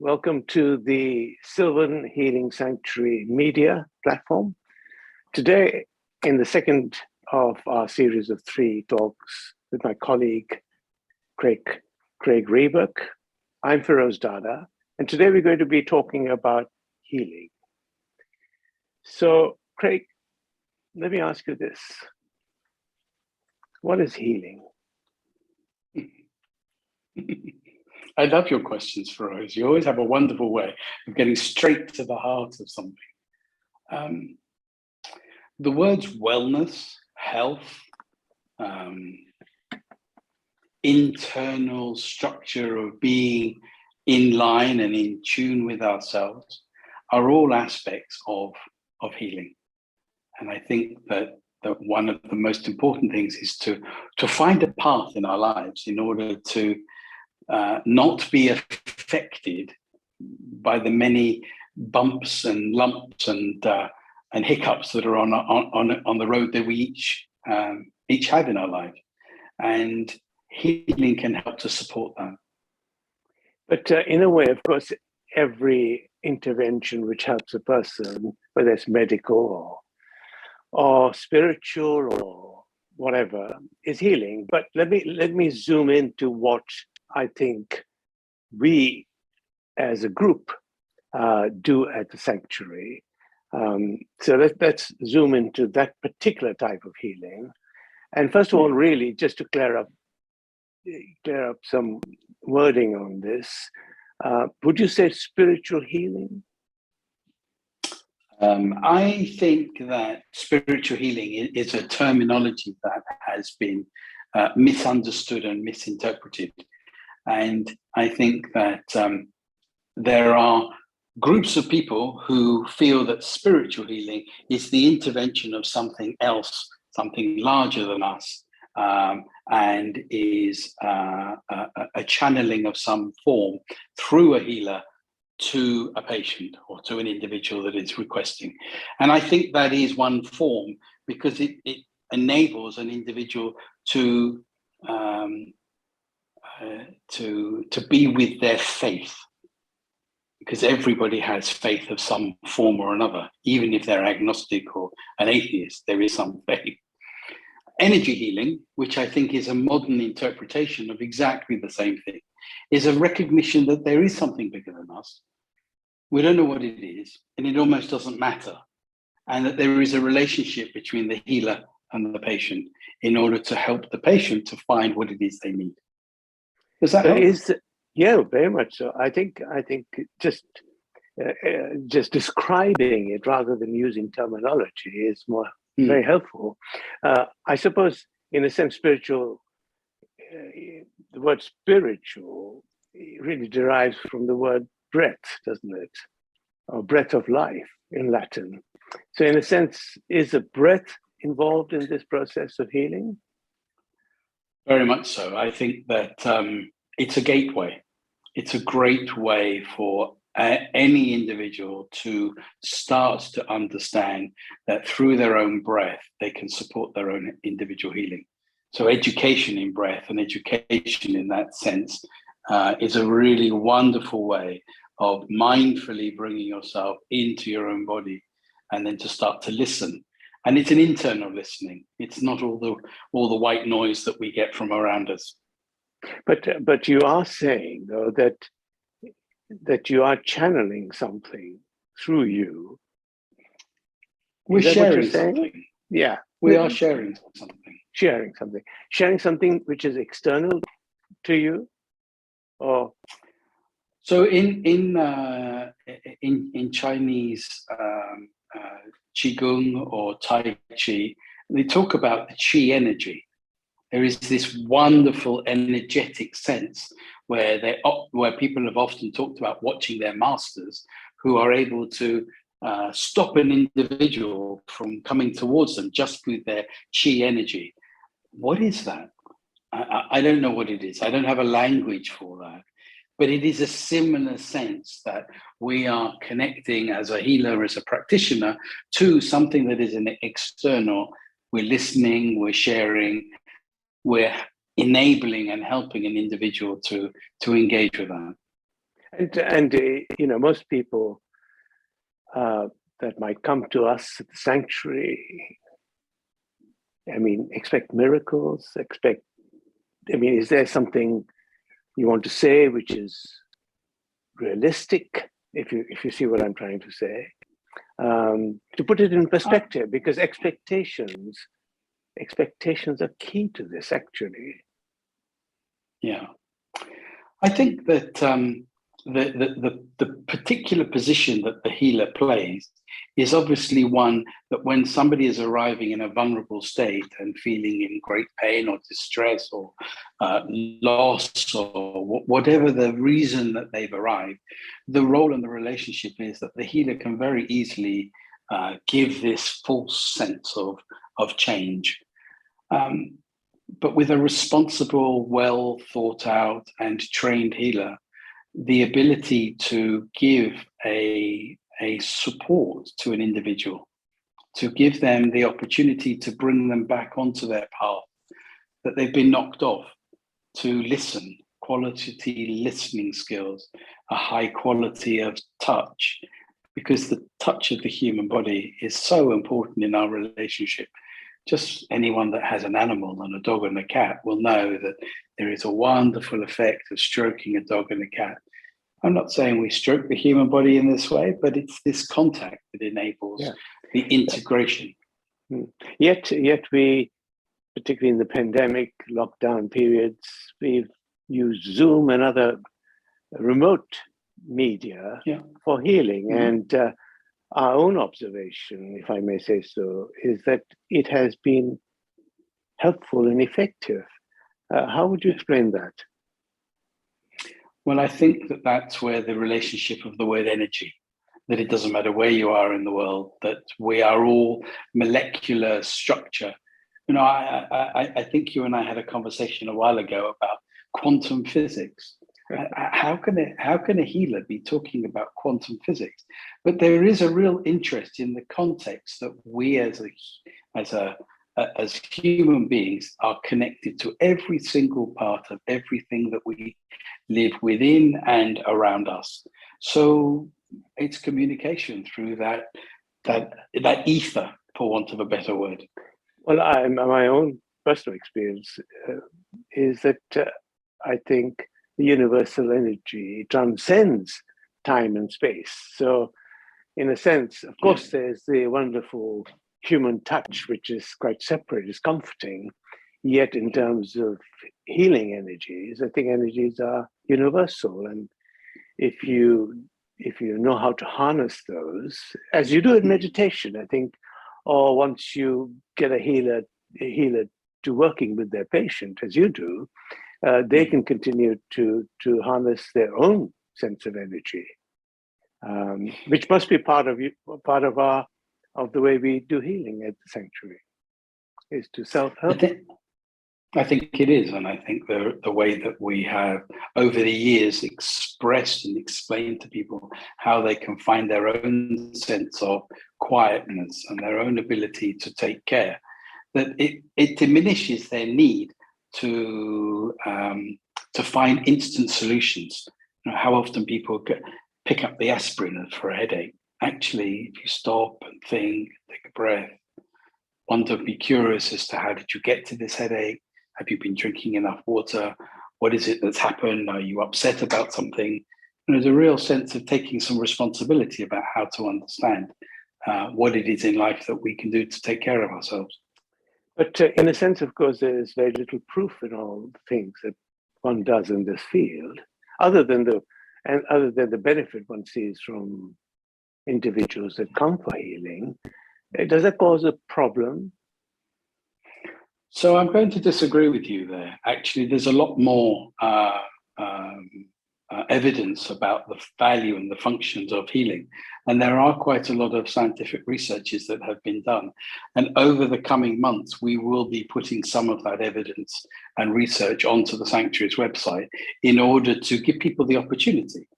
Welcome to the Sylvan Healing Sanctuary media platform. Today, in the second of our series of 3 talks with my colleague, Craig Reberk, I'm Feroze Dada, and today we're going to be talking about healing. So, Craig, let me ask you this. What is healing? I love your questions, Feroze. You always have a wonderful way of getting straight to the heart of something. The words wellness, health, internal structure of being in line and in tune with ourselves are all aspects of healing. And I think that one of the most important things is to find a path in our lives in order to not be affected by the many bumps and lumps and hiccups that are on the road that we each have in our life, and healing can help to support that. But in a way, of course, every intervention which helps a person, whether it's medical or spiritual or whatever, is healing. But let me zoom into what I think we as a group do at the sanctuary. So let's zoom into that particular type of healing. And first of all, really, just to clear up some wording on this, would you say spiritual healing? I think that spiritual healing is a terminology that has been misunderstood and misinterpreted. And I think that there are groups of people who feel that spiritual healing is the intervention of something else, something larger than us, and is a channeling of some form through a healer to a patient or to an individual that is requesting. And I think that is one form because it enables an individual to be with their faith, because everybody has faith of some form or another. Even if they're agnostic or an atheist, there is some faith. Energy healing, which I think is a modern interpretation of exactly the same thing, is a recognition that there is something bigger than us. We don't know what it is, and it almost doesn't matter. And that there is a relationship between the healer and the patient in order to help the patient to find what it is they need. Does that help? Yeah, very much so. I think just describing it rather than using terminology is very helpful. I suppose, in a sense, spiritual. The word spiritual really derives from the word breath, doesn't it? Or breath of life in Latin. So, in a sense, is the breath involved in this process of healing? Very much so. I think that it's a gateway. It's a great way for any individual to start to understand that through their own breath, they can support their own individual healing. So education in breath and education in that sense is a really wonderful way of mindfully bringing yourself into your own body and then to start to listen. And it's an internal listening. It's not all the white noise that we get from around us. But you are saying, though, that you are channeling something through you. We're sharing something. Yeah. We are sharing something. Sharing something which is external to you, or so in Chinese Qigong or Tai Chi, they talk about the Qi energy. There is this wonderful energetic sense where people have often talked about watching their masters who are able to stop an individual from coming towards them just with their Qi energy. What is that? I don't know what it is. I don't have a language for that. But it is a similar sense that we are connecting as a healer, as a practitioner, to something that is an external. We're listening, we're sharing, we're enabling and helping an individual to engage with that. And most people that might come to us at the sanctuary, expect miracles, is there something you want to say which is realistic, if you see what I'm trying to say, to put it in perspective, because expectations are key to this, actually. Yeah, I think that the particular position that the healer plays is obviously one that when somebody is arriving in a vulnerable state and feeling in great pain or distress or loss or whatever the reason that they've arrived, the role and the relationship is that the healer can very easily give this false sense of change. But with a responsible, well thought out and trained healer, the ability to give a support to an individual, to give them the opportunity to bring them back onto their path that they've been knocked off, to listen, quality listening skills, a high quality of touch, because the touch of the human body is so important in our relationship. Just anyone that has an animal, and a dog and a cat, will know that there is a wonderful effect of stroking a dog and a cat. I'm not saying we stroke the human body in this way, but it's this contact that enables the integration. Yet we, particularly in the pandemic lockdown periods, we've used Zoom and other remote media for healing. Mm-hmm. And our own observation, if I may say so, is that it has been helpful and effective. How would you explain that? Well, I think that that's where the relationship of the word energy, that it doesn't matter where you are in the world, that we are all molecular structure. I think you and I had a conversation a while ago about quantum physics. How can a healer be talking about quantum physics? But there is a real interest in the context that we as human beings are connected to every single part of everything that we live within and around us. So it's communication through that ether, for want of a better word. Well, my own personal experience is that I think the universal energy transcends time and space. So in a sense, of course, there's the wonderful human touch, which is quite separate, is comforting. Yet in terms of healing energies, I think energies are universal. And if you know how to harness those, as you do in meditation, I think, or once you get a healer to working with their patient, as you do, they can continue to harness their own sense of energy, which must be part of the way we do healing at the sanctuary, is to self-help. I think it is, and I think the way that we have over the years expressed and explained to people how they can find their own sense of quietness and their own ability to take care, that it diminishes their need to find instant solutions. How often people pick up the aspirin for a headache. Actually, if you stop and think, take a breath, be curious as to how did you get to this headache? Have you been drinking enough water? What is it that's happened? Are you upset about something? And there's a real sense of taking some responsibility about how to understand what it is in life that we can do to take care of ourselves. But in a sense, of course, there is very little proof in all the things that one does in this field, other than the benefit one sees from individuals that come for healing. Does that cause a problem? So I'm going to disagree with you there. Actually, there's a lot more evidence about the value and the functions of healing. And there are quite a lot of scientific researches that have been done. And over the coming months, we will be putting some of that evidence and research onto the Sanctuary's website in order to give people the opportunity.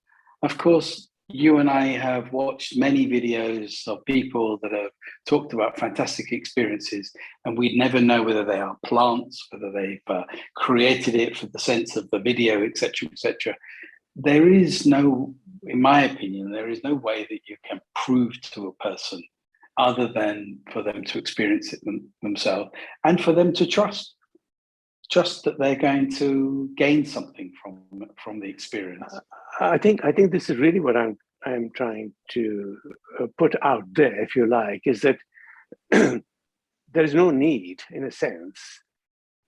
Of course, you and I have watched many videos of people that have talked about fantastic experiences, and we'd never know whether they are plants, whether they've created it for the sense of the video, etc., etc. there is no, in my opinion, there is no way that you can prove to a person other than for them to experience it themselves and for them to trust that they're going to gain something from the experience. I think this is really what I'm trying to put out there, if you like, is that there is no need, in a sense,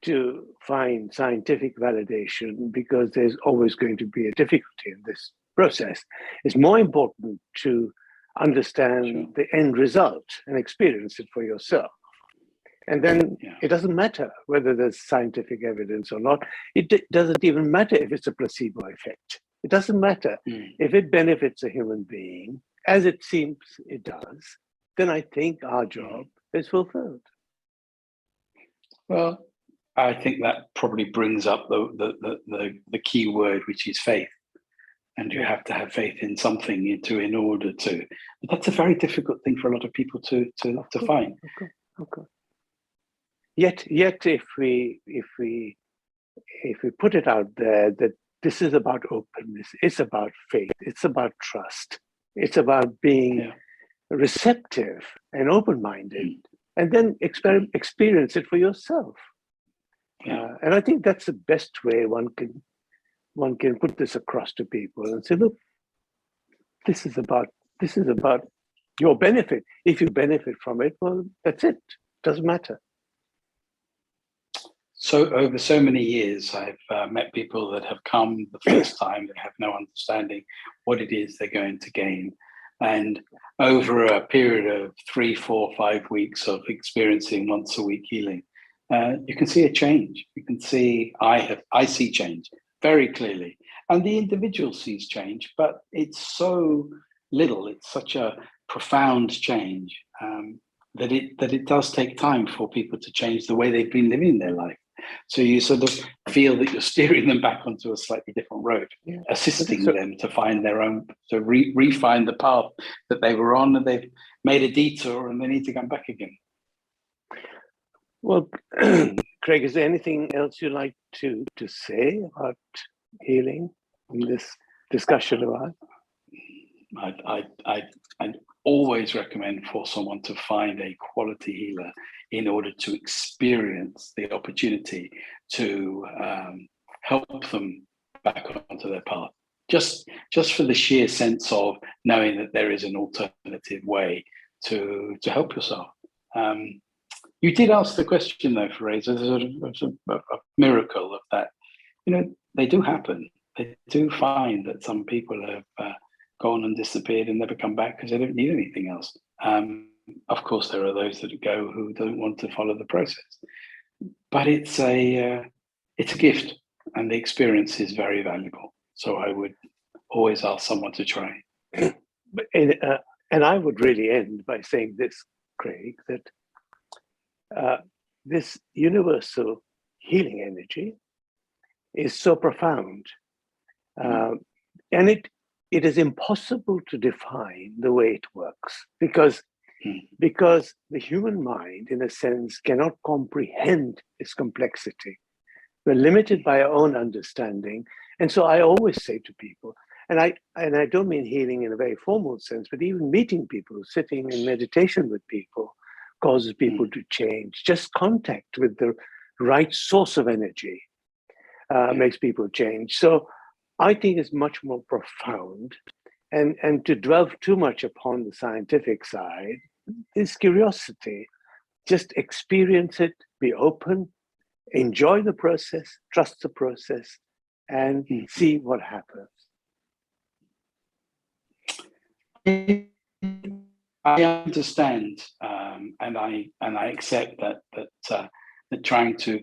to find scientific validation because there's always going to be a difficulty in this process. It's more important to understand the end result and experience it for yourself. And then it doesn't matter whether there's scientific evidence or not. It doesn't even matter if it's a placebo effect. It doesn't matter if it benefits a human being, as it seems it does, then I think our job is fulfilled. Well, I think that probably brings up the key word, which is faith. And you have to have faith in something in order to. But that's a very difficult thing for a lot of people to find. Okay. Yet, if we put it out there that this is about openness, it's about faith, it's about trust, it's about being receptive and open-minded, and then experience it for yourself. And I think that's the best way one can put this across to people and say, look, this is about your benefit. If you benefit from it, well, that's it. Doesn't matter. So over so many years, I've met people that have come the first time, they have no understanding what it is they're going to gain. And over a period of 3, 4, 5 weeks of experiencing once a week healing, you can see a change. You can see, I see change very clearly. And the individual sees change, but it's so little, it's such a profound change that it does take time for people to change the way they've been living their life. So you sort of feel that you're steering them back onto a slightly different road, assisting them to find their own, to refine the path that they were on, and they've made a detour and they need to come back again. Well, Craig, is there anything else you'd like to say about healing in this discussion about? I'd always recommend for someone to find a quality healer in order to experience the opportunity to help them back onto their path. Just for the sheer sense of knowing that there is an alternative way to help yourself. You did ask the question though, Feroze, there's a miracle of that. They do happen. They do find that some people have gone and disappeared and never come back because they don't need anything else. Of course, there are those that go who don't want to follow the process, but it's a gift, and the experience is very valuable. So I would always ask someone to try. And I would really end by saying this, Craig, that this universal healing energy is so profound, and it is impossible to define the way it works because the human mind, in a sense, cannot comprehend its complexity. We're limited by our own understanding, and so I always say to people, and I don't mean healing in a very formal sense, but even meeting people, sitting in meditation with people, causes people to change. Just contact with the right source of energy makes people change. So I think it's much more profound. And to dwell too much upon the scientific side is curiosity. Just experience it, be open, enjoy the process, trust the process, and see what happens. I understand, and I accept that trying to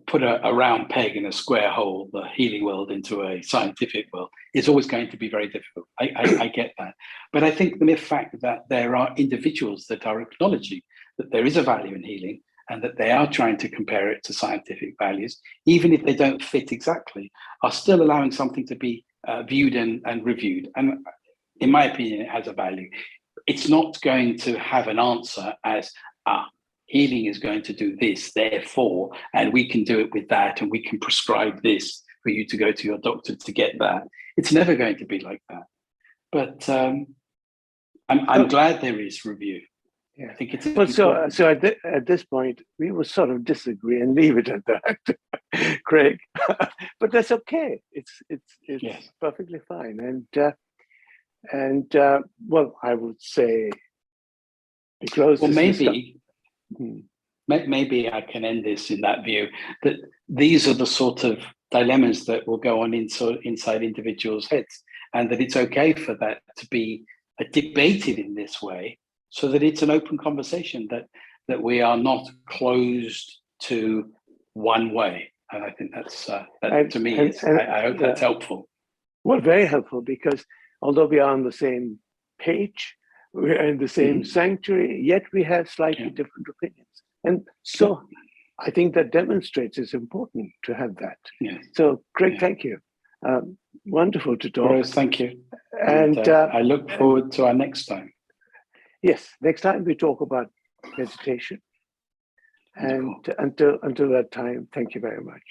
put a round peg in a square hole, the healing world, into a scientific world, is always going to be very difficult. I get that. But I think the mere fact that there are individuals that are acknowledging that there is a value in healing and that they are trying to compare it to scientific values, even if they don't fit exactly, are still allowing something to be viewed and reviewed. And in my opinion, it has a value. It's not going to have an answer as, healing is going to do this, therefore, and we can do it with that, and we can prescribe this for you to go to your doctor to get that. It's never going to be like that. But I'm glad there is review. Yeah. I think it's well. So at this point, we will sort of disagree and leave it at that, Craig. But that's okay. It's Yes. perfectly fine. And well, I would say to close. Well, Hmm. maybe I can end this in that view, that these are the sort of dilemmas that will go on inside individuals' heads, and that it's okay for that to be debated in this way, so that it's an open conversation, that we are not closed to one way. And I think that's to me, I hope that's helpful. Well, very helpful, because although we are on the same page, we're in the same sanctuary, yet we have slightly different opinions. And so I think that demonstrates it's important to have that. Yes. So, Craig, thank you. Wonderful to talk. Feroze, thank you. And I look forward to our next time. Yes, next time we talk about meditation. And until that time, thank you very much.